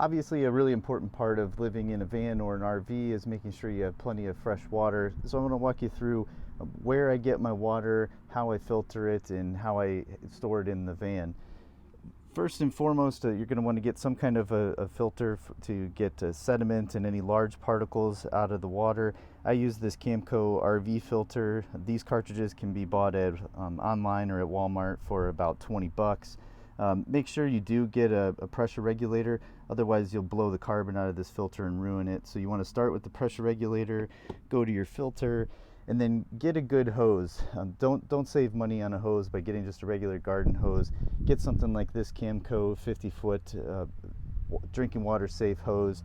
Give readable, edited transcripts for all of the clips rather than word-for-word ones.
Obviously, a really important part of living in a van or an RV is making sure you have plenty of fresh water. So I'm going to walk you through where I get my water, how I filter it, and how I store it in the van. First and foremost, you're going to want to get some kind of a filter to get sediment and any large particles out of the water. I use this Camco RV filter. These cartridges can be bought at online or at Walmart for about 20 bucks. Make sure you do get a pressure regulator, otherwise you'll blow the carbon out of this filter and ruin it. So you want to start with the pressure regulator, go to your filter, and then get a good hose. Don't save money on a hose by getting just a regular garden hose. Get something like this Camco 50-foot drinking water safe hose.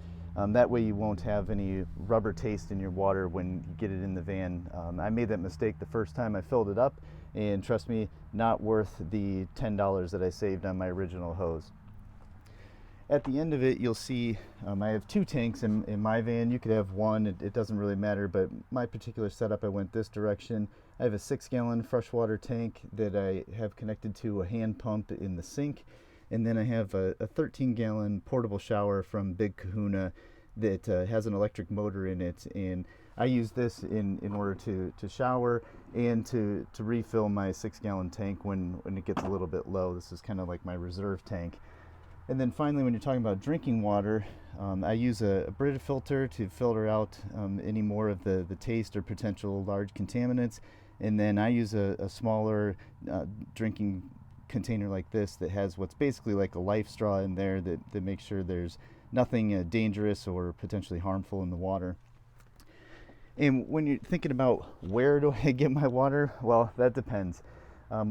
That way you won't have any rubber taste in your water when you get it in the van. I made that mistake the first time I filled it up, and trust me, not worth the $10 that I saved on my original hose. At the end of it, you'll see I have 2 tanks in my van. You could have one, it doesn't really matter, but my particular setup, I went this direction. I have a 6-gallon freshwater tank that I have connected to a hand pump in the sink, and then I have a 13-gallon portable shower from Big Kahuna that has an electric motor in it, and I use this in order to shower and to refill my 6-gallon tank when it gets a little bit low. This is kind of like my reserve tank. And then finally, when you're talking about drinking water, I use a Brita filter to filter out any more of the taste or potential large contaminants. And then I use a smaller drinking container like this that has what's basically like a life straw in there that makes sure there's nothing dangerous or potentially harmful in the water. And when you're thinking about where do I get my water, well, that depends.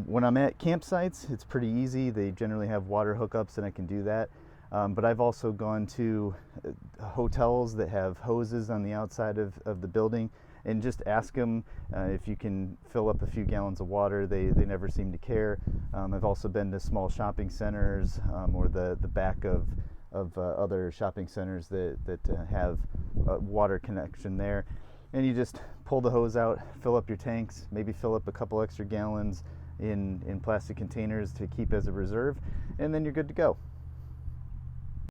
When I'm at campsites, it's pretty easy. They generally have water hookups and I can do that. But I've also gone to hotels that have hoses on the outside of the building and just ask them if you can fill up a few gallons of water. They never seem to care. I've also been to small shopping centers or the back of other shopping centers that have a water connection there. And you just pull the hose out, fill up your tanks, maybe fill up a couple extra gallons in plastic containers to keep as a reserve, and then you're good to go.